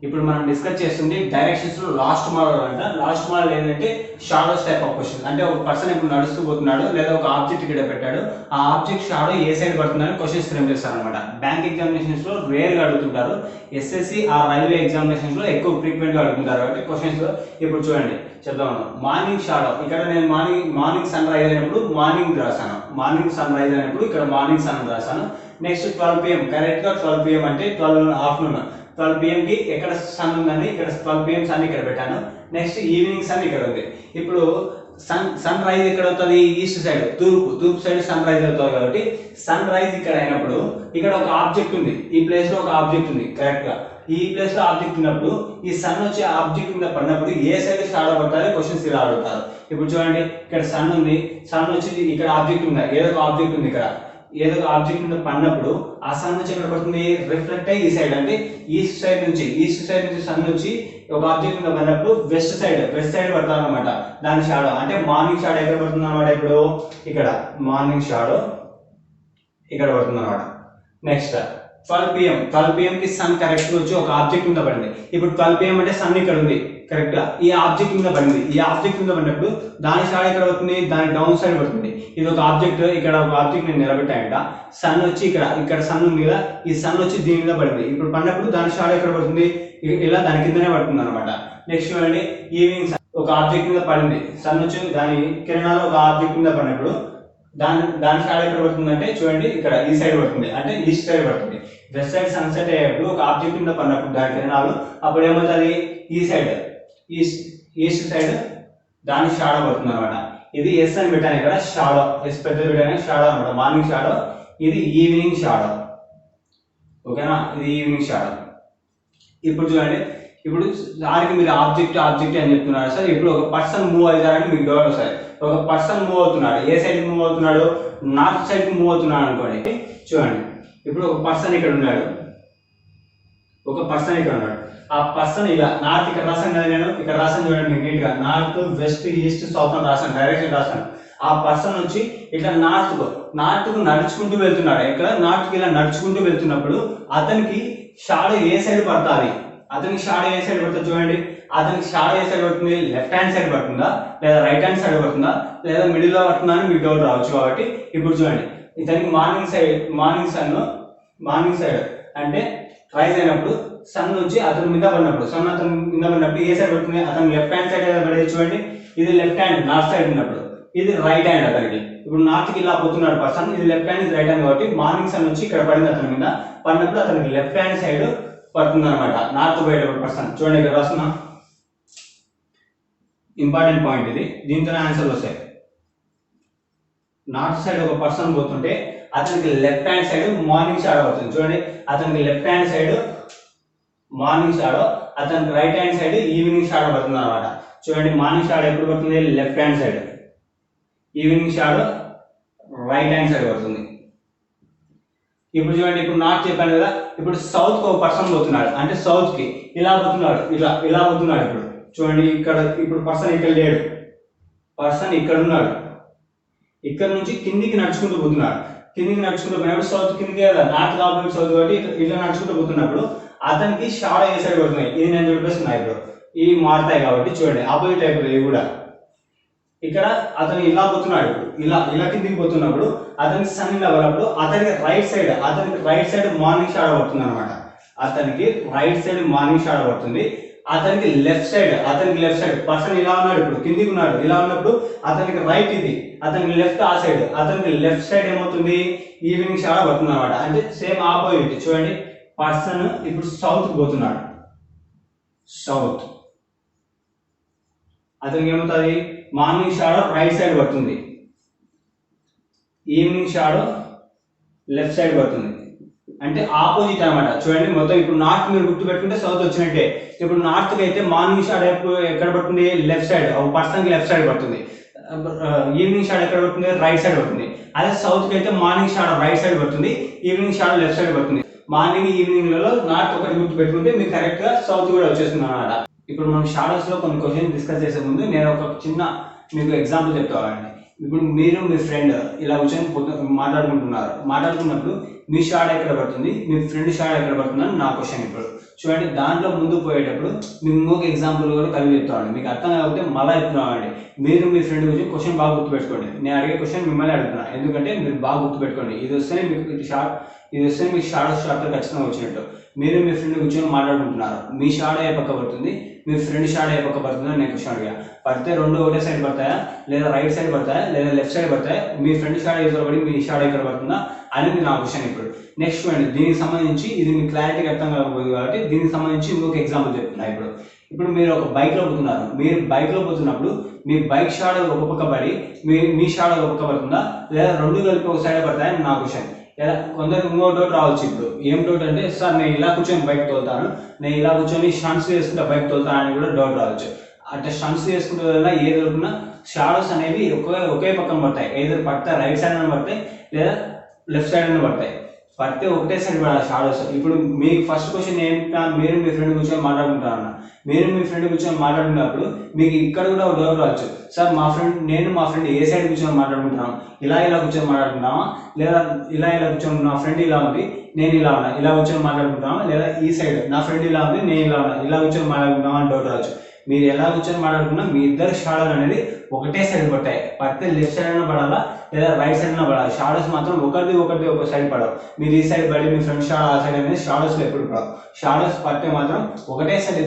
ఇప్పుడు మనం డిస్కస్ చేస్తుంది డైరెక్షన్స్ లో లాస్ట్ మోడల్ అంట. లాస్ట్ మోడల్ ఏంటంటే షాడోస్ టైప్ ఆఫ్ క్వశ్చన్. అంటే ఒక పర్సన్ ఇప్పుడు నడుస్తూ పోతున్నాడు, లేదా ఒక ఆబ్జెక్ట్ ఇక్కడ పెట్టాడు, ఆ ఆబ్జెక్ట్ షాడో ఏ సైడ్ పడుతుందని క్వశ్చన్స్ ఫ్రేమ్ చేస్తారు అనమాట. బ్యాంక్ ఎగ్జామినేషన్స్ లో రేర్ గా అడుగుతుంటారు, ఎస్ఎస్సి ఆ రైల్వే ఎగ్జామినేషన్స్ లో ఎక్కువ ఫ్రీక్వెంట్ గా అడుగుతుంటారు. కాబట్టి క్వశ్చన్స్ ఇప్పుడు చూడండి చెప్తాను. మార్నింగ్ షాడో, ఇక్కడ నేను మార్నింగ్ సన్ రైజ్ అయినప్పుడు మార్నింగ్ రాశాను, మార్నింగ్ సన్ రైజ్ అయినప్పుడు ఇక్కడ మార్నింగ్ సన్ రాశాను. నెక్స్ట్ 12 PM, కరెక్ట్ గా 12 PM అంటే 12 ఆఫ్టర్నూన్, 12 PM కి ఎక్కడ సన్ ఉందని ఇక్కడ 12 PM సన్ ఇక్కడ పెట్టాను. నెక్స్ట్ ఈవినింగ్ సన్ ఇక్కడ ఉంది. ఇప్పుడు సన్ రైజ్ ఎక్కడ అవుతుంది? ఈస్ట్ సైడ్, తూర్పు సైడ్ సన్ రైజ్ అవుతుంది. కాబట్టి సన్ రైజ్ ఇక్కడ అయినప్పుడు ఇక్కడ ఒక ఆబ్జెక్ట్ ఉంది, ఈ ప్లేస్ లో ఒక ఆబ్జెక్ట్ ఉంది. కరెక్ట్ గా ఈ ప్లేస్ లో ఆబ్జెక్ట్ ఉన్నప్పుడు ఈ సన్ వచ్చి ఆబ్జెక్ట్ మీద పడినప్పుడు ఏ సైడ్ షాడో పడతారో క్వశ్చన్స్ ఇలా అడుగుతారు. ఇప్పుడు చూడండి, ఇక్కడ సన్ ఉంది, సన్ వచ్చి ఇక్కడ ఆబ్జెక్ట్ ఉంది, ఏదో ఒక ఆబ్జెక్ట్ ఉంది, ఇక్కడ ఏదో ఒక ఆబ్జెక్ట్ మీద పడినప్పుడు ఆ సన్ వచ్చి ఎక్కడ పడుతుంది? రిఫ్లెక్ట్ అయ్యి ఈ సైడ్, అంటే ఈస్ట్ సైడ్ నుంచి సన్ వచ్చి ఒక ఆబ్జెక్ట్ మీద పడినప్పుడు వెస్ట్ సైడ్ పడతారు అనమాట. దాని షాడో అంటే మార్నింగ్ షాడో ఎక్కడ పడుతుంది అనమాట? ఇప్పుడు ఇక్కడ మార్నింగ్ షాడో ఇక్కడ పడుతుంది అనమాట. నెక్స్ట్ 12 PM కి సన్ కరెక్ట్ వచ్చి ఒక ఆబ్జెక్ట్ మీద పడింది. ఇప్పుడు 12 PM అంటే సన్ ఇక్కడ ఉంది, కరెక్ట్ గా ఈ ఆబ్జెక్ట్ మీద పడింది. ఈ ఆబ్జెక్ట్ మీద పడినప్పుడు దాని షాడో ఎక్కడ పడుతుంది? దాని డౌన్ సైడ్ పడుతుంది. ఇది ఒక ఆబ్జెక్ట్, ఇక్కడ ఒక ఆబ్జెక్ట్ నేను నిలబెట్టానంట, సన్ వచ్చి ఇక్కడ సన్ ఉంది కదా, ఈ సన్ వచ్చి దీని మీద పడింది. ఇప్పుడు పడినప్పుడు దాని షాడో ఎక్కడ పడుతుంది? ఇలా దాని కిందనే పడుతుంది అనమాట. నెక్స్ట్ చూడండి, ఈవినింగ్ ఒక ఆబ్జెక్ట్ మీద పడింది, సన్ వచ్చి దాని కిరణాలు ఒక ఆబ్జెక్ట్ మీద పడినప్పుడు దాని షాడో ఎక్కడ పడుతుంది అంటే చూడండి, ఇక్కడ ఈ సైడ్ పడుతుంది, అంటే ఈస్ట్ సైడ్ పడుతుంది. వెస్ట్ సైడ్ సన్సెట్ అయ్యేప్పుడు ఒక ఆబ్జెక్ట్ మీద పడినప్పుడు దాని కిరణాలు అప్పుడు ఏమవుతుంది? ఈ సైడ్ ఈస్ట్ సైడ్ దాని షాడో పడుతుంది అనమాట. ఇది ఎస్ అని పెట్టాను ఇక్కడ, షాడో ఎస్ పెద్ద పెట్టాను, షాడో అనమాట, మార్నింగ్ షాడో. ఇది ఈవినింగ్ షాడో, ఓకేనా? ఇది ఈవినింగ్ షాడో. ఇప్పుడు చూడండి, ఇప్పుడు దానికి మీరు ఆబ్జెక్ట్ అని చెప్తున్నారు సార్. ఇప్పుడు ఒక పర్సన్ మూవ్ అవుతారని మీకు డౌట్ వస్తుంది. ఒక పర్సన్ మూవ్ అవుతున్నాడు, ఏ సైడ్ మూవ్ అవుతున్నాడు? నార్త్ సైడ్ కి మూవ్ అవుతున్నాడు అనుకోండి. చూడండి, ఇప్పుడు ఒక పర్సన్ ఇక్కడ ఉన్నాడు, ఆ పర్సన్ ఇలా నార్త్ ఇక్కడ రాసాను కదా, నేను ఇక్కడ రాసాను చూడండి నీట్ గా, నార్త్ వెస్ట్ ఈస్ట్ సౌత్ అని రాసాను, డైరెక్షన్ రాసాను. ఆ పర్సన్ వచ్చి ఇట్లా నార్త్ కు నడుచుకుంటూ వెళ్తున్నాడు. ఇక్కడ నార్త్ కి ఇలా నడుచుకుంటూ వెళ్తున్నప్పుడు అతనికి షాడో ఏ సైడ్ పడుతుంది? చూడండి, అతనికి షాడో ఏ సైడ్ పడుతుంది? లెఫ్ట్ హ్యాండ్ సైడ్ పడుతుందా, లేదా రైట్ హ్యాండ్ సైడ్ పడుతుందా, లేదా మిడిల్ లో పడుతుందా అని మీకు డౌట్ రావచ్చు. కాబట్టి ఇప్పుడు చూడండి, ఇతనికి మార్నింగ్ సైడ్ అంటే రైజ్ అయినప్పుడు సన్ నుంచి అతని మీద పడినప్పుడు ఏ సైడ్ పడుతుంది? అతను లెఫ్ట్ హ్యాండ్ సైడ్ పడేది. చూడండి, ఇది లెఫ్ట్ హ్యాండ్ నార్త్ సైడ్ ఉన్నప్పుడు, ఇది రైట్ హ్యాండ్ అతనికి. ఇప్పుడు నార్త్ కి ఇలా పోతున్నాడు పర్సన్, ఇది లెఫ్ట్ హ్యాండ్, ఇది రైట్ హ్యాండ్. కాబట్టి మార్నింగ్ సన్ నుంచి ఇక్కడ పడింది అతని మీద పడినప్పుడు అతనికి లెఫ్ట్ హ్యాండ్ సైడ్ పడుతుంది అనమాట, నార్త్ పోయేటప్పుడు పర్సన్. చూడండి, ఇక్కడ రాస్తున్నా ఇంపార్టెంట్ పాయింట్ ఇది, దీంతోనే ఆన్సర్ వస్తాయి. నార్త్ సైడ్ ఒక పర్సన్ పోతుంటే అతనికి left hand side morning shadow అవుతుంది. చూడండి, అతనికి left hand side morning shadow, అతనికి right hand side evening shadow పడుతుంది అనమాట. చూడండి, మార్నింగ్ షాడో ఎప్పుడు పడుతుంది? Left hand side, evening shadow right hand side పడుతుంది. ఇప్పుడు చూడండి, ఇప్పుడు నార్త్ చెప్పాను కదా, ఇప్పుడు సౌత్ కి ఒక పర్సన్ పోతున్నాడు, అంటే సౌత్ కి ఇలా పోతున్నాడు, ఇలా పోతున్నాడు. ఇప్పుడు చూడండి, ఇప్పుడు పర్సన్ ఇక్కడ లేడు, పర్సన్ ఇక్కడ ఉన్నాడు, ఇక్కడ నుంచి కిందికి నడుచుకుంటూ పోతున్నాడు. పోయినప్పుడు సౌత్ కిందికి కదా, నార్త్ ఆపోజిట్ సౌత్, కాబట్టి ఇట్లా నడుచుకుంటూ పోతున్నప్పుడు అతనికి షాడో ఏ సైడ్ పడుతున్నాయి? ఇది నేను చూపిస్తున్నాను. ఇప్పుడు ఇవి మారుతాయి కాబట్టి చూడండి, ఆపోజిట్ అయిపోతుంది. ఇవి కూడా ఇక్కడ అతను ఇలా పోతున్నాడు, ఇలా కిందికి పోతున్నప్పుడు అతనికి సన్ ఇలా పడినప్పుడు అతనికి రైట్ సైడ్ మార్నింగ్ షాడో పడుతుంది అనమాట. అతనికి లెఫ్ట్ సైడ్ పర్సన్ ఇలా ఉన్నాడు, ఇప్పుడు కిందికి ఉన్నాడు, ఇలా ఉన్నప్పుడు అతనికి రైట్ ఇది, అతనికి లెఫ్ట్ ఆ సైడ్, అతనికి లెఫ్ట్ సైడ్ ఏమవుతుంది? ఈవినింగ్ షాడో పడుతుంది అనమాట. అంటే సేమ్ ఆపోజిట్. చూడండి, పర్సన్ ఇప్పుడు సౌత్ పోతున్నాడు, అతనికి ఏమవుతుంది? మార్నింగ్ షాడో రైట్ సైడ్ పడుతుంది, ఈవినింగ్ షాడో లెఫ్ట్ సైడ్ పడుతుంది, అంటే ఆపోజిట్ అనమాట. చూడండి, మొత్తం ఇప్పుడు నార్త్ మీరు గుర్తు పెట్టుకుంటే సౌత్ వచ్చినట్టే. ఇప్పుడు నార్త్ కి అయితే మార్నింగ్ షాడో ఎక్కడ పడుతుంది? లెఫ్ట్ సైడ్, ఒక పర్సన్ కి లెఫ్ట్ సైడ్ పడుతుంది. ఈవినింగ్ షాడో ఎక్కడ పడుతుంది? రైట్ సైడ్ పడుతుంది. అదే సౌత్ కి అయితే మార్నింగ్ షాడో రైట్ సైడ్ పడుతుంది, ఈవినింగ్ షాడో లెఫ్ట్ సైడ్ పడుతుంది. మార్నింగ్ ఈవినింగ్ లలో నార్త్ ఒకటి గుర్తు పెట్టుకుంటే మీకు కరెక్ట్ గా సౌత్ కూడా వచ్చేస్తుంది అనమాట. ఇప్పుడు మనం షాడోస్ లో కొన్ని క్వశ్చన్స్ డిస్కస్ చేసే ముందు నేను ఒక చిన్న మీకు ఎగ్జాంపుల్ చెప్తానండి. ఇప్పుడు మీరు మీ ఫ్రెండ్ ఇలా కూర్చొని మాట్లాడుకుంటున్నప్పుడు మీ షాడో ఎక్కడ పడుతుంది, మీ ఫ్రెండ్ షాడో ఎక్కడ పడుతుంది అని నా క్వశ్చన్. ఇప్పుడు చూడండి దాంట్లో ముందు పోయేటప్పుడు మీకు ఇంకొక ఎగ్జాంపుల్ కూడా కలిపి చెప్తామండి. మీకు అర్థం కాకపోతే మళ్ళీ చెప్తున్నామండి. మీరు మీ ఫ్రెండ్ గురించి క్వశ్చన్ బాగా గుర్తుపెట్టుకోండి. నేను అడిగే క్వశ్చన్ మిమ్మల్ని అడుగుతున్నా, ఎందుకంటే మీరు బాగా గుర్తుపెట్టుకోండి. ఇది వస్తేనే మీకు షాడో చాప్టర్ ఖచ్చితంగా వచ్చినట్టు. మీరు మీ ఫ్రెండ్ కూర్చొని మాట్లాడుకుంటున్నారు, మీ షాడో ఏ పక్క పడుతుంది, మీ ఫ్రెండ్ షాడో ఏ పక్క పడుతుందో నేను క్వశ్చన్ అడిగా. పడితే రెండు ఒకటే సైడ్ పడతాయా, లేదా రైట్ సైడ్ పడతాయా, లేదా లెఫ్ట్ సైడ్ పడతాయా, మీ ఫ్రెండ్ షాడో ఎదురు పడి మీ షాడో ఎక్కడ పడుతుందా అనేది నా క్వశ్చన్. ఇప్పుడు నెక్స్ట్ చూడండి, దీనికి సంబంధించి ఇది మీకు క్లారిటీగా అర్థం కాకపోతుంది కాబట్టి దీనికి సంబంధించి ఇంకొక ఎగ్జాంపుల్ చెప్తున్నా. ఇప్పుడు మీరు ఒక బైక్లో పోతున్నారు, మీరు బైక్లో పోతున్నప్పుడు మీ బైక్ షాడో ఒక పక్క పడి మీ షాడో ఒక పక్క పడుతుందా, లేదా రెండు కలిపి ఒక సైడ్ పడతాయని నా క్వశ్చన్. ఎలా కొందరికి ఇంకో డౌట్ రావచ్చు. ఇప్పుడు ఏం డౌట్ అంటే, సార్ నేను ఇలా కూర్చొని బైక్ తోలుతాను, నేను ఇలా కూర్చొని స్టంట్స్ వేసుకుంటే బైక్ తోలుతాను అని కూడా డౌట్ రావచ్చు. అంటే స్టంట్స్ వేసుకుంటే వల్ల ఏది దొరికినా షాడోస్ అనేవి ఒకే పక్కన పడతాయి. ఏదో పడితే రైట్ సైడ్ అని పడతాయి, లేదా లెఫ్ట్ సైడ్ అని పడతాయి. పడితే ఒకటే సైడ్ పడాలి షాడోస్. ఇప్పుడు మీకు ఫస్ట్ క్వశ్చన్ ఏంటంటే, మీరు మీ ఫ్రెండ్ కూర్చొని మాట్లాడుకుంటారన్న, మీరు మీ ఫ్రెండ్ కూర్చొని మాట్లాడుకున్నప్పుడు మీకు ఇక్కడ కూడా ఒక డౌట్ రావచ్చు. సార్ నేను మా ఫ్రెండ్ ఏ సైడ్ కూర్చొని మాట్లాడుకుంటున్నాం, ఇలా కూర్చొని మాట్లాడుకుంటామా, లేదా ఇలా కూర్చొని నా ఫ్రెండ్ ఇలా ఉంది నేను ఇలా ఉన్నా ఇలా కూర్చొని మాట్లాడుకుంటామా, లేదా ఈ సైడ్ నా ఫ్రెండ్ ఇలా ఉంది నేను ఇలా ఉన్నా ఇలా కూర్చొని మాట్లాడుకుంటామా అని డౌట్ రావచ్చు. మీరు ఎలా కూర్చొని మాట్లాడుకున్నా మీ ఇద్దరు షాడోలు అనేది ఒకటే సైడ్ పడతాయి. పడితే లెఫ్ట్ సైడ్ అయినా పడాలా, లేదా రైట్ సైడ్ అయినా పడాలి. షాడోస్ మాత్రం ఒకటి ఒక సైడ్ పడవు. మీరు ఈ సైడ్ పడి మీ ఫ్రెండ్ షాడో ఆ సైడ్ అనేది షాడోస్లో ఎప్పుడు పడవు. షాడోస్ పడితే మాత్రం ఒకటే సైడ్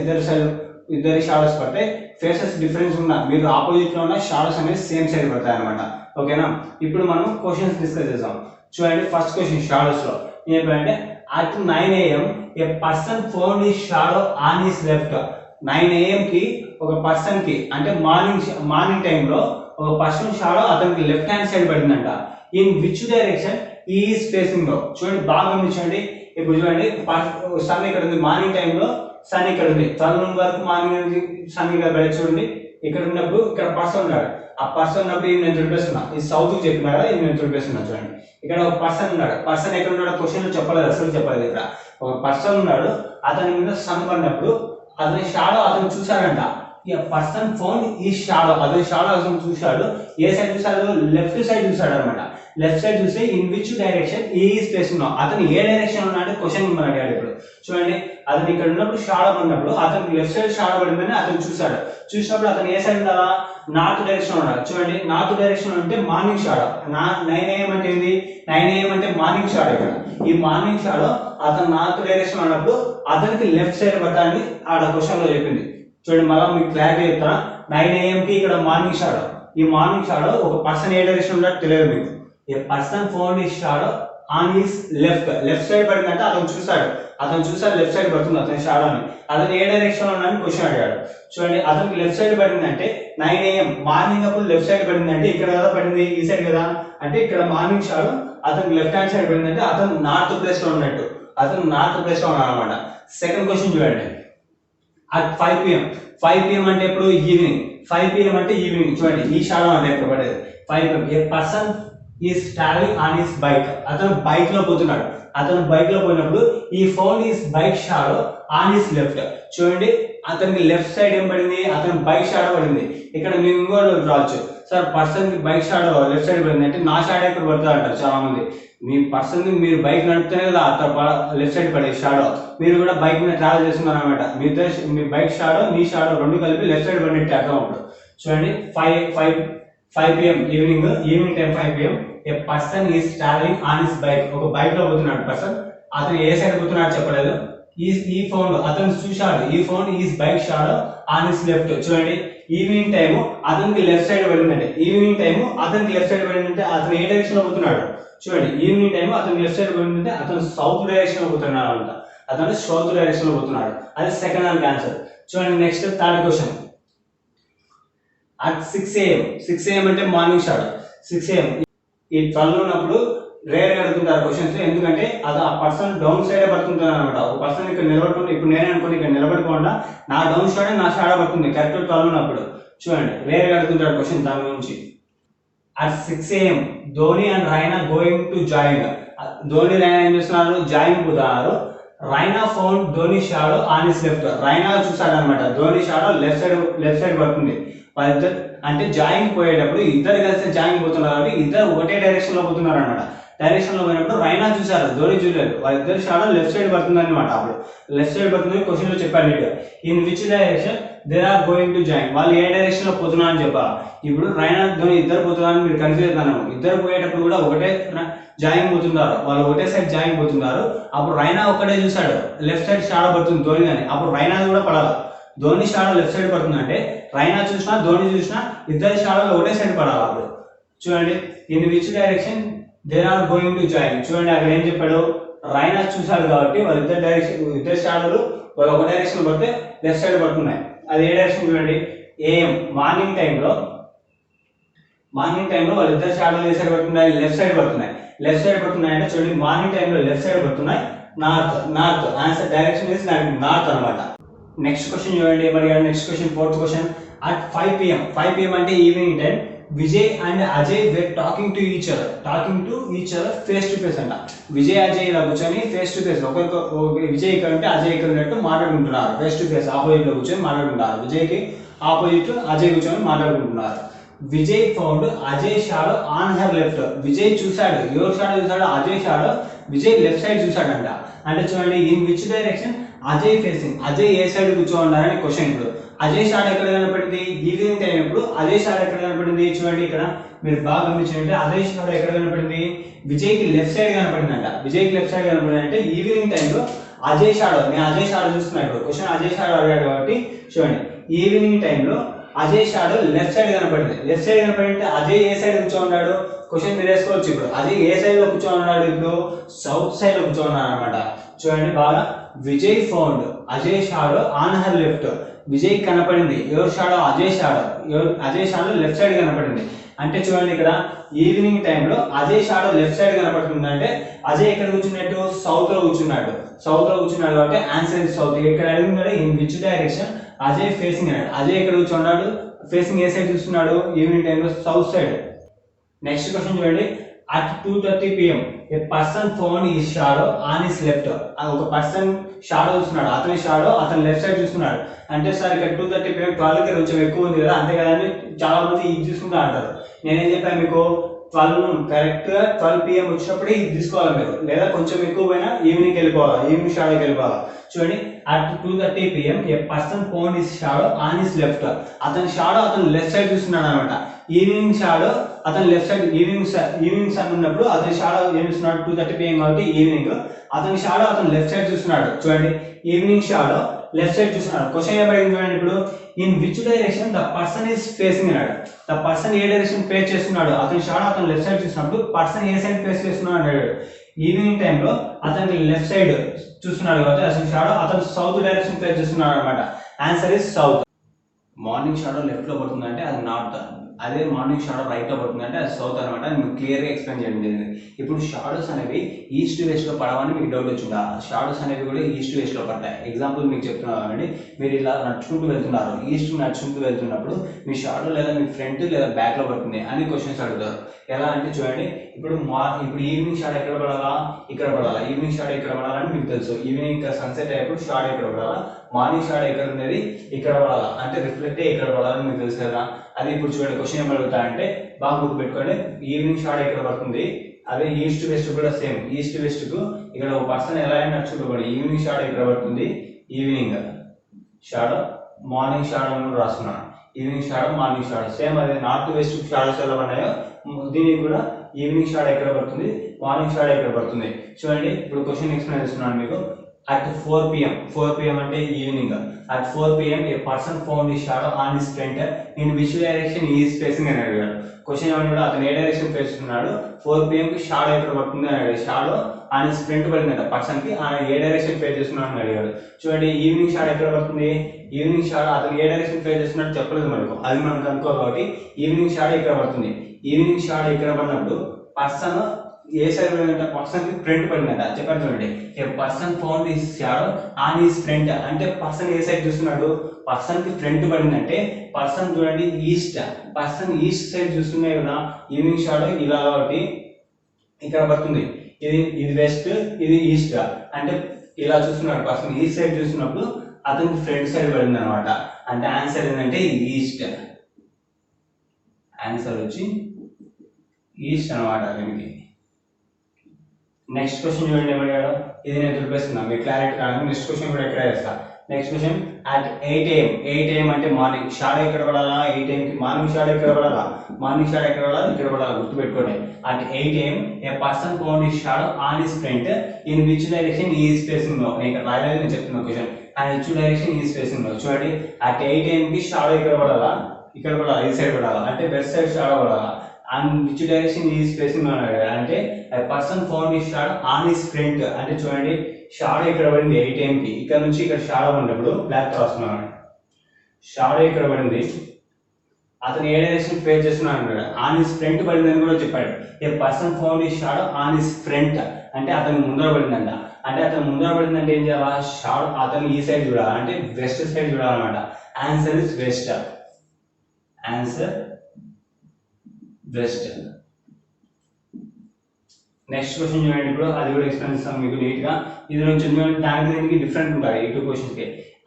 ఇద్దరి షాడోస్ పడితే ఫేసెస్ డిఫరెన్స్ ఉన్నా మీరు ఆపోజిట్లో ఉన్న షాడోస్ అనేది సేమ్ సైడ్ పడతాయి అనమాట. ఓకేనా, ఇప్పుడు మనం క్వశ్చన్స్ డిస్కస్ చేద్దాం. చూడండి, ఫస్ట్ క్వశ్చన్ షాడోస్ లో ఏంటంటే, at 9 AM a person found his shadow on his left. 9 AM కి ఒక పర్సన్ కి అంటే మార్నింగ్ టైంలో ఒక పర్సన్ షాడో అతనికి లెఫ్ట్ హ్యాండ్ సైడ్ పడిందంట. In which direction he is facing లో. చూడండి బాగా గమనించండి. ఇప్పుడు చూడండి, సన్ ఇక్కడ ఉంది, మార్నింగ్ టైంలో సన్ ఇక్కడ ఉంది, 12 వరకు మార్నింగ్ సన్ ఇక్కడ పడి చూడండి. ఇక్కడ ఉన్నప్పుడు ఇక్కడ పర్సన్ ఉన్నాడు, ఆ పర్సన్ ఉన్నప్పుడు ఇది నేను చూపిస్తున్నా, ఇది సౌత్ కి చెప్పినా కదా, ఇది నేను చూపిస్తున్నా. చూడండి ఇక్కడ ఒక పర్సన్ ఉన్నాడు, పర్సన్ ఎక్కడ ఉన్నాడు క్వశ్చన్ చెప్పలేదు, అసలు చెప్పలేదు. ఇక్కడ ఒక పర్సన్ ఉన్నాడు, అతని మీద సన్ పడినప్పుడు అతని షాడో అతను చూశాడంట. ఈ పర్సన్ ఫోన్ ఈ షాడో అతని షాడో అతను చూశాడు. ఏ సైడ్ చూశాడు, లెఫ్ట్ సైడ్ చూశాడు అనమాట. లెఫ్ట్ సైడ్ చూస్తే ఇన్ విచ్ డైరెక్షన్ ఈ స్పేస్ ఉన్నాం, అతను ఏ డైరెక్షన్ ఉన్నాడు క్వశ్చన్ మిమ్మల్ని అడిగాడు. ఇప్పుడు చూడండి, అతను ఇక్కడ ఉన్నప్పుడు షాడో పడినప్పుడు అతనికి లెఫ్ట్ సైడ్ షాడో పడిందని అతను చూశాడు. చూసినప్పుడు అతను ఏ సైడ్ ఉండాలా, నార్త్ డైరెక్షన్ ఉండాలి. చూడండి, నార్త్ డైరెక్షన్ అంటే మార్నింగ్ షాడో. 9 AM అంటే ఏంది, 9 AM అంటే మార్నింగ్ షాడో. ఇక్కడ ఈ మార్నింగ్ షాడో అతను నార్త్ డైరెక్షన్ ఉన్నప్పుడు అతనికి లెఫ్ట్ సైడ్ పడతాన్ని ఆడ క్వశ్చన్ లో చెప్పింది. చూడండి మళ్ళీ మీకు క్లారిటీ చెప్తా. 9 AM కి ఇక్కడ మార్నింగ్ షాడో, ఈ మార్నింగ్ షాడో ఒక పర్సన్ ఏ డైరెక్షన్ ఉన్నట్టు తెలియదు మీకు. A person found his shadow on his left side పడిందంటే అతను చూసాడు లెఫ్ట్ సైడ్ పడుతుంది అతని షాడోని. అతను ఏ డైరెక్షన్ లో ఉన్నాడని క్వశ్చన్ అడిగాడు. చూడండి, అతనికి లెఫ్ట్ సైడ్ పడిందంటే 9 AM మార్నింగ్ అప్పుడు లెఫ్ట్ సైడ్ పడిందంటే ఇక్కడ కదా పడింది, ఈ సైడ్ కదా. అంటే ఇక్కడ మార్నింగ్ షాడో అతనికి లెఫ్ట్ హ్యాండ్ సైడ్ పడిందంటే అతను నార్త్ ప్లేస్ లో ఉన్నట్టు, అతను నార్త్ ప్లేస్ లో ఉన్నాడు అనమాట. సెకండ్ క్వశ్చన్ చూడండి, at 5 PM 5 PM అంటే ఎప్పుడు ఈవినింగ్, 5 PM అంటే ఈవినింగ్. చూడండి ఈ షాడో అంటే ఎప్పుడు పడేది 5 PM. A person is travelling on his bike, అతను బైక్ లో పోతున్నాడు. అతను బైక్ లో పోయినప్పుడు ఈ found his bike shadow on his left. చూడండి, అతనికి లెఫ్ట్ సైడ్ ఏం పడింది, అతను బైక్ షాడో పడింది. ఇక్కడ మేము ఇంకో రావచ్చు, సార్ పర్సన్ కి బైక్ షాడో లెఫ్ట్ సైడ్ పడింది అంటే నా షాడో ఎక్కడ పడుతుంది అంటారు చాలా మంది. మీ పర్సన్ కి మీరు బైక్ నడుపుతూనే కదా లెఫ్ట్ సైడ్ పడే షాడో, మీరు కూడా బైక్ మీద ట్రావెల్ చేస్తున్నారు అనమాట. మీ బైక్ షాడో మీ షాడో రెండు కలిపి లెఫ్ట్ సైడ్ పడినట్టు అర్థం అప్పుడు. చూడండి 5 PM evening time 5 PM a person is travelling on his bike, ఒక బైక్ లో పోతున్నాడు పర్సన్. అతను ఏ సైడ్ పోతున్నాడు చెప్పలేదు. ఈ ఫౌండ్ అతను చూశాడు, ఈ found is bike shadow on his left. చూడండి, ఈవినింగ్ టైం అతనికి లెఫ్ట్ సైడ్ పడిందంటే అతను ఏ డైరెక్షన్ లో పోతున్నాడు. చూడండి, ఈవినింగ్ టైం అతను లెఫ్ట్ సైడ్ పడిందంటే అతను సౌత్ డైరెక్షన్ లో పోతున్నాడు అనమాట. అతను సౌత్ డైరెక్షన్ లో పోతున్నాడు. అది సెకండ్ దానికి ఆన్సర్. చూడండి, next third question. at 6 AM అంటే మార్నింగ్ షాడో. 6 AM ఈ 12 ఉన్నప్పుడు రేర్ గా అడుగుతుంటారు క్వశ్చన్స్, ఎందుకంటే అది ఆ పర్సన్ డౌన్ సైడ్ పడుతుంటారు అనమాట. ఒక పర్సన్ ఇక్కడ నిలబడుకుంటే, ఇప్పుడు నేనే అనుకోండి ఇక్కడ నిలబడుకోకుండా నా డౌన్ షాడో నా షాడో పడుతుంది కరెక్ట్ 12 ఉన్నప్పుడు. చూడండి, రేర్ గా అడుగుతుంటారు క్వశ్చన్ దాని గురించి. at 6 AM Dhoni and Raina going to join. Dhoni Raina ఏం చేస్తున్నారు, జాయిన్ పోతున్నారు. Raina found Dhoni shadow on his left. Raina చూసాడు అనమాట, ధోని షాడో లెఫ్ట్ సైడ్ పడుతుంది. వాళ్ళిద్దరు అంటే జాయింగ్ పోయేటప్పుడు ఇద్దరు కలిసి జాయింగ్ పోతున్నారు కాబట్టి ఇద్దరు ఒకటే డైరెక్షన్ లో పోతున్నారు అనమాట. డైరెక్షన్ లో పోయినప్పుడు రైనా చూసారు, ధోని చూడలేదు. వాళ్ళిద్దరు షాడో లెఫ్ట్ సైడ్ పడుతుంది అనమాట. అప్పుడు లెఫ్ట్ సైడ్ పడుతుంది క్వశ్చన్ లో చెప్పారు neat. In which direction they are going to join, వాళ్ళు ఏ డైరెక్షన్ లో పోతున్నా అని చెప్పారు. ఇప్పుడు రైనా ధోని ఇద్దరు పోతున్నారని మీరు కన్ఫ్యూజ్ అవుతాను. ఇద్దరు పోయేటప్పుడు కూడా ఒకటే జాయింగ్ పోతున్నారు, వాళ్ళు ఒకటే సైడ్ జాయింగ్ పోతున్నారు. అప్పుడు రైనా ఒక్కటే చూసాడు లెఫ్ట్ సైడ్ షాడో పడుతుంది ధోని అని, అప్పుడు రైనా కూడా పడాలి. ధోని షాడో లెఫ్ట్ సైడ్ పడుతుంది అంటే రైనా చూసినా ధోని చూసినా ఇద్దరు షాడోలు ఒకటే సైడ్ పడాలి. అప్పుడు చూడండి in which direction they are going to join, చూడండి అక్కడ ఏం చెప్పాడు, రైనా చూసాడు కాబట్టి వాళ్ళిద్దరు డైరెక్షన్, ఇద్దరు షాడోలు వాళ్ళు ఒక డైరెక్షన్ పడితే లెఫ్ట్ సైడ్ పడుతున్నాయి. అది ఏ డైరెక్షన్ చూడండి, ఏఎం మార్నింగ్ టైంలో వాళ్ళిద్దరు షాడోలు ఏ సైడ్ పడుతున్నాయి, లెఫ్ట్ సైడ్ పడుతున్నాయి. లెఫ్ట్ సైడ్ పడుతున్నాయి అంటే చూడండి మార్నింగ్ టైంలో లెఫ్ట్ సైడ్ పడుతున్నాయి, north answer direction is north అనమాట. నెక్స్ట్ క్వశ్చన్ చూడండి ఏమడిగాడు, next question fourth question. At 5 PM 5 PM అంటే evening time Vijay and Ajay were talking to each other face to face అంట. విజయ్ అజయ్ ఇలా కూర్చొని ఫేస్ టు ఫేస్, విజయ్ ఇక్కడ ఉంటే అజయ్ ఇక్కడ ఉన్నట్టు మాట్లాడుకుంటున్నారు. ఫేస్ టు ఫేస్ ఆపోజిట్ లో కూర్చొని మాట్లాడుకుంటున్నారు. విజయ్కి ఆపోజిట్ అజయ్ కూర్చొని మాట్లాడుకుంటున్నారు. Vijay found Ajay shadow on her left, Vijay చూశాడు, ఎవరు షాడో చూశాడు, Ajay shadow Vijay left side చూశాడంట. అంటే చూడండి in which direction Ajay facing, Ajay ఏ సైడ్ కూర్చోన్నారని క్వశ్చన్. ఇప్పుడు అజయ్ షాడో ఎక్కడ కనపడింది, ఈవినింగ్ టైం ఇప్పుడు అజయ్ షాడో ఎక్కడ కనపడింది, చూడండి ఇక్కడ మీరు బాగా గమనించండి. అజయ్ షాడో ఎక్కడ కనపడింది, విజయ్కి లెఫ్ట్ సైడ్ కనపడిందంట. విజయ్కి లెఫ్ట్ సైడ్ కనపడింది అంటే ఈవినింగ్ టైంలో అజయ్ షాడో, నేను అజయ్ షాడో చూస్తున్నా ఇప్పుడు క్వశ్చన్ అజయ్ షాడో అడిగాడు కాబట్టి చూడండి ఈవినింగ్ టైంలో అజయ్ షాడో లెఫ్ట్ సైడ్ కనపడింది. లెఫ్ట్ సైడ్ కనపడింటే అజయ్ ఏ సైడ్ కూర్చోన్నాడు, క్వశ్చన్ మీరు వేసుకోవచ్చు. ఇప్పుడు అజయ్ ఏ సైడ్ లో కూర్చోన్నాడు, ఇప్పుడు సౌత్ సైడ్ లో కూర్చోన్నాడు అనమాట. చూడండి బాగా, Vijay found Ajay shadow on her left, Vijay కనపడింది ఎవరు shadow, Ajay shadow left side కనపడింది. అంటే చూడండి ఇక్కడ ఈవినింగ్ టైంలో అజయ్ షాడో లెఫ్ట్ సైడ్ కనపడుతుంది అంటే అజయ్ ఎక్కడ కూర్చున్నట్టు, సౌత్ లో కూర్చున్నాడు. కాబట్టి ఆన్సర్ ఇస్ సౌత్. ఇక్కడ అడుగుతున్నాడు in which direction Ajay facing అన్నాడు. అజయ్ ఎక్కడ కూర్చున్నాడు, ఫేసింగ్ ఏ సైడ్ చూస్తున్నాడు, ఈవినింగ్ టైంలో సౌత్ సైడ్. నెక్స్ట్ క్వశ్చన్ చూడండి. At 2:30 PM a person found his shadow on his left, ఒక పర్సన్ షాడో చూస్తున్నాడు, అతని షాడో అతని లెఫ్ట్ సైడ్ చూస్తున్నాడు. అంటే సార్ ఇక్కడ 2:30 PM 12కి కొంచెం ఎక్కువ ఉంది కదా, అంతే కదా అని చాలా మంది ఇది చూసుకుంటా అంటారు. నేనేం చెప్పాను మీకు, 12 కరెక్ట్ గా 12 PM వచ్చినప్పుడే ఇది తీసుకోవాలి మీరు, లేదా కొంచెం ఎక్కువ పోయినా ఈవినింగ్ వెళ్ళిపోవాలి, ఈవినింగ్ షాడోకి వెళ్ళిపోవాలి. చూడండి at 2:30 PM a person found his shadow on his left, అతని షాడో అతను లెఫ్ట్ సైడ్ చూస్తున్నాడు అనమాట. ఈవినింగ్ షాడో అతను లెఫ్ట్ సైడ్, ఈవినింగ్ సన్ ఉన్నప్పుడు అతని షాడో ఏం చూస్తున్నాడు, 2:30 PM కాబట్టి ఈవినింగ్, అతని షాడో అతను లెఫ్ట్ సైడ్ చూస్తున్నాడు. చూడండి ఈవినింగ్ షాడో లెఫ్ట్ సైడ్ చూస్తున్నాడు. క్వశ్చన్ ఏమైంది చూడండి ఇప్పుడు, in which direction the person is facing అన్నాడు. ద పర్సన్ ఏ డైరెక్షన్ ఫేస్ చేస్తున్నాడు, అతని షాడో అతను లెఫ్ట్ సైడ్ చూసినప్పుడు పర్సన్ ఏ సైడ్ ఫేస్ చేస్తున్నాడు అన్నాడు. ఈవినింగ్ టైంలో అతనికి లెఫ్ట్ సైడ్ చూస్తున్నాడు కాబట్టి అతని షాడో అతను సౌత్ డైరెక్షన్ ఫేస్ చేస్తున్నాడు అనమాట. Answer is south. Morning shadow left లో పడుతుందంటే అది నార్త్, అదే మార్నింగ్ షాడో రైట్ లో పడుతుందంటే అది సౌత్ అనమాట. మీకు క్లియర్ గా ఎక్స్ప్లెయిన్ చేయడం జరిగింది. ఇప్పుడు షాడోస్ అనేవి ఈస్ట్ వెస్ట్ లో పడవని మీకు డౌట్ వచ్చిందా, షాడోస్ అనేవి కూడా ఈస్ట్ వెస్ట్ లో పడతాయి. ఎగ్జాంపుల్ మీకు చెప్తున్నాను అండి, మీరు ఇలా నడుచుకుంటూ వెళ్తున్నారు, ఈస్ట్ నడుచుకుంటూ వెళ్తున్నప్పుడు మీ షాడో లేదా మీ ఫ్రంట్ లేదా బ్యాక్ లో పడుతుంది అని క్వశ్చన్స్ అడుగుతారు. ఎలా అంటే చూడండి ఇప్పుడు ఈవినింగ్ షాడో ఎక్కడ పడాలా, ఇక్కడ పడాలా, ఈవినింగ్ షాడో ఇక్కడ పడాలని మీకు తెలుసు. ఈవినింగ్ సన్సెట్ అయ్యేప్పుడు షాడో ఎక్కడ పడాలా, మార్నింగ్ షాడో ఎక్కడ ఉండేది ఇక్కడ పడాలా, అంటే రిఫ్లెక్ట్ ఇక్కడ పడాలని మీకు తెలుసు కదా. అది ఇప్పుడు చూడండి క్వశ్చన్ ఏం అడుగుతా అంటే బాగా గుర్తుపెట్టుకోండి, ఈవినింగ్ షాడో ఎక్కడ పడుతుంది, అదే ఈస్ట్ వెస్ట్ కూడా సేమ్. ఈస్ట్ వెస్ట్ కు ఇక్కడ ఒక పర్సన్ ఎలా అయినా నడుచుకుంటూ ఈవినింగ్ షాడో ఎక్కడ పడుతుంది, ఈవినింగ్ షాడో మార్నింగ్ షాడో అని రాస్తున్నాను. Evening shadow morning shadow same, అదే నార్త్ వెస్ట్ షాడోస్ ఎలా ఉన్నాయో దీనికి కూడా ఈవినింగ్ షాడో ఎక్కడ పడుతుంది, మార్నింగ్ షాడో ఎక్కడ పడుతుంది. చూడండి ఇప్పుడు క్వశ్చన్ ఎక్స్ప్లెయిన్ చేస్తున్నాను మీకు. అట్ 4 PM అంటే evening. At 4 PM a person found his shadow on his front in which direction he is facing అని అడిగాడు. క్వశ్చన్ ఏమన్నాడు, అతను ఏ డైరెక్షన్ ఫేస్ చేస్తున్నాడు, 4 PM కి షాడో ఎక్కడ పడుతుంది అని అడిగాడు. షాడో ఆన్ హిస్ ఫ్రంట్ పడిందంట పర్సన్ కి, ఆయన ఏ డైరెక్షన్ ఫేస్ చేస్తున్నాడు అని అడిగాడు. చూడండి ఈవినింగ్ షాడో ఎక్కడ పడుతుంది, ఈవినింగ్ షాడో అతను ఏ డైరెక్షన్ ఫేస్ చేస్తున్నాడు చెప్పలేదు మనకు, అది మనం కనుక్కోవాలి కాబట్టి ఈవినింగ్ షాడో ఇక్కడ పడుతుంది. ఈవినింగ్ షాడో ఇక్కడ పడినప్పుడు పర్సన్ ఏ సైడ్ పడిందంటే పర్సన్ కి ఫ్రంట్ పడిందంట. చెప్పండి చూడండి, a person found his shadow on his front అంటే పర్సన్ ఏ సైడ్ చూస్తున్నాడు, పర్సన్ కి ఫ్రంట్ పడిందంటే పర్సన్ చూడండి ఈస్ట్, పర్సన్ ఈస్ట్ సైడ్ చూస్తున్నాయి కదా. ఈవినింగ్ షాడో ఇలా కాబట్టి ఇక్కడ పడుతుంది, ఇది వెస్ట్ ఇది ఈస్ట్, అంటే ఇలా చూస్తున్నాడు పర్సన్ ఈస్ట్ సైడ్ చూసినప్పుడు అతనికి ఫ్రంట్ సైడ్ పడింది అనమాట. అంటే ఆన్సర్ ఏంటంటే ఈస్ట్, ఆన్సర్ వచ్చి ఈస్ట్ అనమాట దీనికి. నెక్స్ట్ క్వశ్చన్ చూడండి ఏమడిగాడు, ఇది నేను దులిపేస్తున్నా మీకు క్లారిటీ కాదు. నెక్స్ట్ క్వశ్చన్ కూడా ఎక్కడ చేస్తా. Next question at 8 AM 8 AM అంటే మార్నింగ్ షాడో ఎక్కడ పడాలా, 8 AM కి మార్నింగ్ షాడో ఎక్కడ పడాలా, మార్నింగ్ షాడో ఎక్కడ పడాలి, ఇక్కడ పడాలి, గుర్తుపెట్టుకోండి. At 8 AM a person found his shadow on his front in which direction he is facing no. నేను ఇక్కడ రాయలేదు, నేను చెప్తున్నా question. And which direction is facing no. చూడండి అట్ 8 AM కి షాడో ఎక్కడ పడాలా, ఇక్కడ పడాలి, ఈ సైడ్ పడాలా, అంటే వెస్ట్ సైడ్ షాడో పడాలా. And which direction is facing అన్నాడు, అంటే person found his shadow on his front. అంటే చూడండి షాడో ఇక్కడ పడింది 8 AM కి, ఇక్కడ నుంచి ఇక్కడ షాడో ఉన్నప్పుడు బ్లాక్ రాస్తున్నాడు. షాడో ఇక్కడ పడింది, అతను ఏ డైరెక్షన్ ఫేస్ చేస్తున్నాడు అన్నాడు. ఆన్ హిస్ ఫ్రంట్ పడిందని కూడా చెప్పాడు. A person found his shadow on his front అంటే అతను ముందర పడిందంట. అంటే అతను ముందర పడిందంటే ఏం చేయాలా, షాడో అతను ఈ సైడ్ చూడాలి, అంటే వెస్ట్ సైడ్ చూడాలన్నమాట. Answer is west. Answer west. Next question చూడండి, ఇప్పుడు అది కూడా ఎక్స్ప్లెయిన్ చేస్తాను మీకు నీట్ గా. ఇది నుంచి దానికి దీనికి డిఫరెంట్ ఉంటాయి ఈ 2 క్వశ్చన్స్ కి.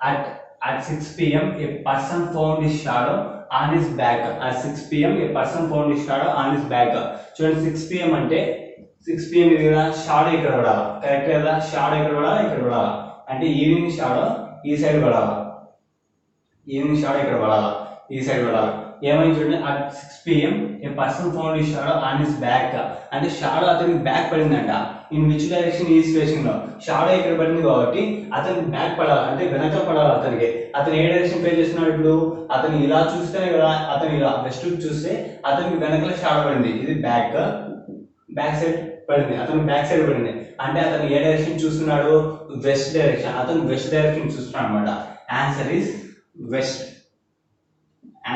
At 6 PM a person found his shadow on his back. At 6 PM a person found his shadow on his back. చూడండి 6 PM అంటే 6 PM ఇది కదా, షాడో ఇక్కడ పడాలా, కరెక్ట్ కదా. షాడో ఇక్కడ పడాలా, ఇక్కడ పడాలా, అంటే ఈవినింగ్ షాడో ఈ సైడ్ పడాలా, ఈవినింగ్ షాడో ఇక్కడ పడాలా, ఈ సైడ్ పడాలా. ఏమైంది చూడండి, at 6 PM a person found his shadow on his back అంటే షాడో అతనికి బ్యాక్ పడిందంట. In which direction is facing no. Shadow ఇక్కడ పడింది కాబట్టి అతనికి బ్యాక్ పడాలి, అంటే వెనక పడాలి అతనికి. అతను ఏ డైరెక్షన్ ఫేస్ చేస్తున్నాడు, ఇప్పుడు అతను ఇలా చూస్తే కదా, అతను ఇలా వెస్ట్ చూస్తే అతనికి వెనకల షాడో పడింది, ఇది బ్యాక్, బ్యాక్ సైడ్ పడింది, అతను బ్యాక్ సైడ్ పడింది. అంటే అతను ఏ డైరెక్షన్ చూస్తున్నాడు, వెస్ట్ డైరెక్షన్. అతను వెస్ట్ డైరెక్షన్ చూస్తున్నాడు అనమాట. Answer is west.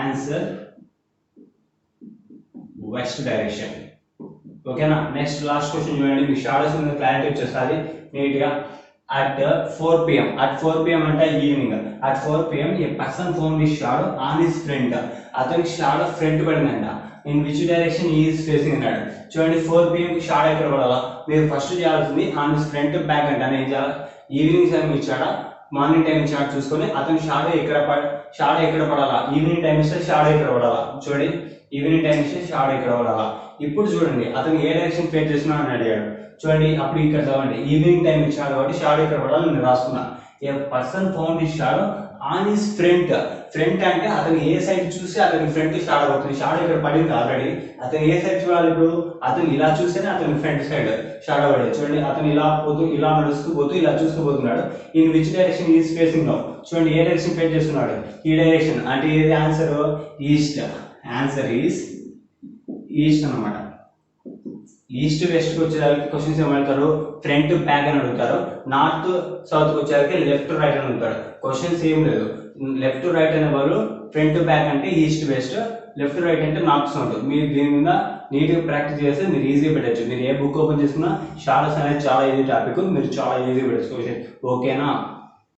Answer west direction. ఓకేనా. నెక్స్ట్ లాస్ట్ క్వశ్చన్ చూడండి, మీకు షాడోస్ మీద క్లారిటీ వచ్చేస్తుంది నీట్ గా. అట్ 4 PM అట్ 4 PM అంటే evening. At 4 PM a person found his shadow on his front. అతనికి షాడో ఫ్రంట్ పడిందంట. In which direction is facing అన్నాడు. చూడండి 4 PM కి షాడో ఎక్కడ పడాలా, మీరు ఫస్ట్ చేయాల్సింది ఆన్ హిస్ ఫ్రంట్ బ్యాక్ అంటే ఏం చేయాలి, ఈవినింగ్ టైం ఇచ్చాడా మార్నింగ్ టైం ఇచ్చాడు చూసుకొని అతను షాడో ఎక్కడ పడాలా, ఈవినింగ్ టైం ఇస్తే షాడో ఎక్కడ పడాలా. చూడండి ఈవినింగ్ టైం ఇస్తే షాడో ఎక్కడ పడాలా. ఇప్పుడు చూడండి అతను ఏ డైరెక్షన్ ఫేస్ చేస్తున్నా అని అడిగాడు. చూడండి అప్పుడు ఇక్కడ చదవండి, ఈవినింగ్ టైం ఇచ్చాడు కాబట్టి షాడో ఎక్కడ పడాలి నేను రాసుకున్నా. A person found his shadow on his front. Front అంటే అతను ఏ సైడ్ చూస్తే అతని ఫ్రంట్ షాడో పడుతుంది. షాడో ఇక్కడ పడింది ఆల్రెడీ, అతను ఏ సైడ్ చూడాలి, ఇప్పుడు అతను ఇలా చూస్తేనే అతని ఫ్రంట్ సైడ్ షాడో పడేది. చూడండి అతను ఇలా పోతూ ఇలా నడుస్తూ పోతూ ఇలా చూస్తూ పోతున్నాడు. In which direction is facing now. చూడండి ఏ డైరెక్షన్ ఫేస్ చేస్తున్నాడు, ఈ డైరెక్షన్. అంటే ఏది answer, east. Answer is east అన్నమాట. ఈస్ట్ వెస్ట్ వచ్చేసరికి క్వశ్చన్స్ ఏమంటారు, ఫ్రంట్ బ్యాక్ అని అడుగుతారు. నార్త్ సౌత్ వచ్చేసరికి లెఫ్ట్ రైట్ అని అడుగుతారు. క్వశ్చన్స్ ఏం లేదు, లెఫ్ట్ రైట్ అనే వాళ్ళు ఫ్రంట్ బ్యాక్ అంటే ఈస్ట్ వెస్ట్, లెఫ్ట్ రైట్ అంటే నార్త్ సౌత్. మీరు దీని మీద నీట్గా ప్రాక్టీస్ చేస్తే మీరు ఈజీగా పెట్టచ్చు. మీరు ఏ బుక్ ఓపెన్ చేసుకున్నా షాడోస్ అనేది చాలా ఈజీ టాపిక్, మీరు చాలా ఈజీగా పెట్టచ్చు క్వశ్చన్. ఓకేనా.